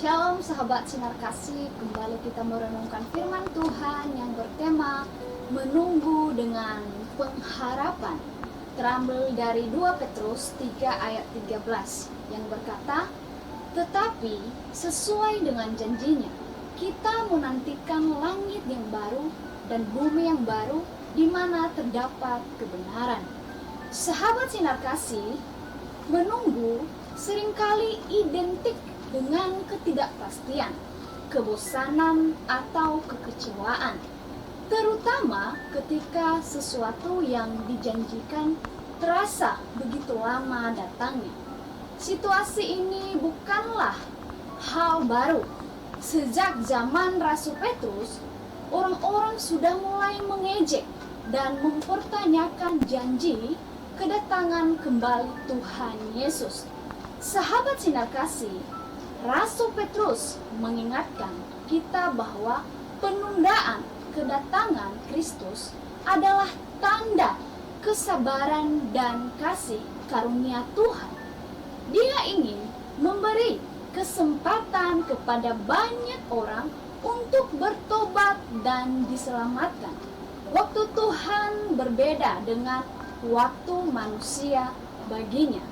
Shalom sahabat sinar kasih, kembali kita merenungkan firman Tuhan yang bertema menunggu dengan pengharapan. Terambil dari 2 Petrus 3 ayat 13 yang berkata, tetapi sesuai dengan janjinya, kita menantikan langit yang baru dan bumi yang baru di mana terdapat kebenaran. Sahabat sinar kasih, menunggu seringkali identik dengan ketidakpastian, kebosanan, atau kekecewaan, terutama ketika sesuatu yang dijanjikan terasa begitu lama datangnya. Situasi ini bukanlah hal baru. Sejak zaman Rasul Petrus, orang-orang sudah mulai mengejek dan mempertanyakan janji kedatangan kembali Tuhan Yesus. Sahabat sinar kasih, Rasul Petrus mengingatkan kita bahwa penundaan kedatangan Kristus adalah tanda kesabaran dan kasih karunia Tuhan. Dia ingin memberi kesempatan kepada banyak orang untuk bertobat dan diselamatkan. Waktu Tuhan berbeda dengan waktu manusia baginya.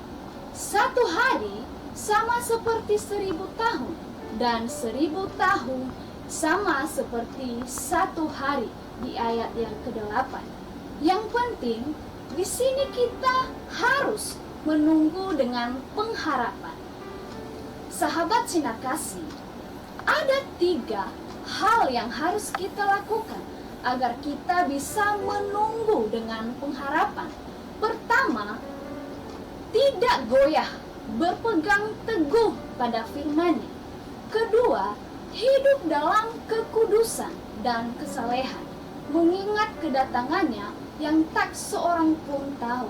Satu hari sama seperti 1000 tahun, dan 1000 tahun sama seperti satu hari di ayat yang ke-8. Yang penting, di sini kita harus menunggu dengan pengharapan. Sahabat sinar kasih, ada 3 hal yang harus kita lakukan agar kita bisa menunggu dengan pengharapan. Pertama, tidak goyah, berpegang teguh pada firman-Nya. Kedua, hidup dalam kekudusan dan kesalehan, mengingat kedatangannya yang tak seorang pun tahu.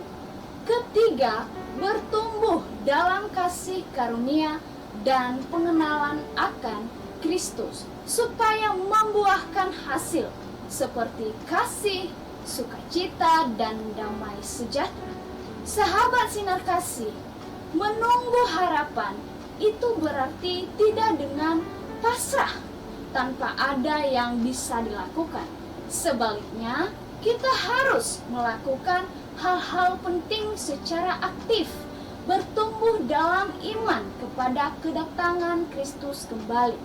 Ketiga, bertumbuh dalam kasih karunia dan pengenalan akan Kristus, supaya membuahkan hasil seperti kasih, sukacita, dan damai sejahtera. Sahabat sinar kasih, menunggu harapan itu berarti tidak dengan pasrah tanpa ada yang bisa dilakukan. Sebaliknya, kita harus melakukan hal-hal penting secara aktif, bertumbuh dalam iman kepada kedatangan Kristus kembali.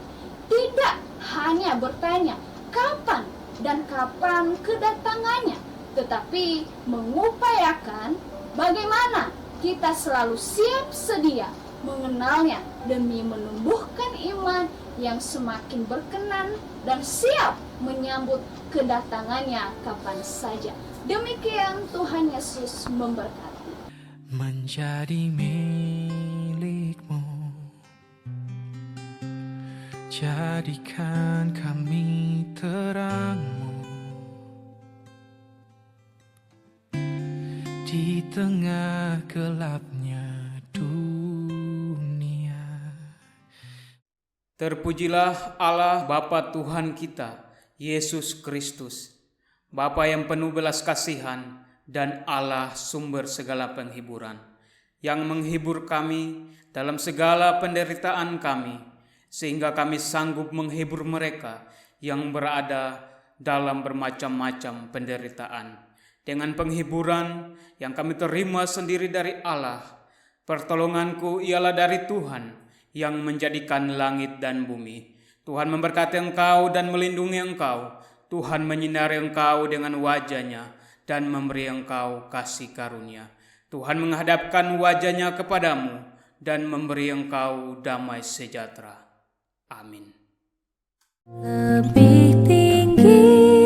Tidak hanya bertanya kapan dan kapan kedatangannya, tetapi mengupayakan bagaimana kita selalu siap sedia mengenalnya demi menumbuhkan iman yang semakin berkenan dan siap menyambut kedatangannya kapan saja. Demikian Tuhan Yesus memberkati. Menjadi milikmu, jadikan kami terangmu di tengah gelapnya dunia. Terpujilah Allah Bapa Tuhan kita, Yesus Kristus, Bapa yang penuh belas kasihan dan Allah sumber segala penghiburan, yang menghibur kami dalam segala penderitaan kami, sehingga kami sanggup menghibur mereka yang berada dalam bermacam-macam penderitaan. Dengan penghiburan yang kami terima sendiri dari Allah, pertolonganku ialah dari Tuhan yang menjadikan langit dan bumi. Tuhan memberkati engkau dan melindungi engkau. Tuhan menyinari engkau dengan wajah-Nya dan memberi engkau kasih karunia. Tuhan menghadapkan wajah-Nya kepadamu dan memberi engkau damai sejahtera. Amin. Lebih tinggi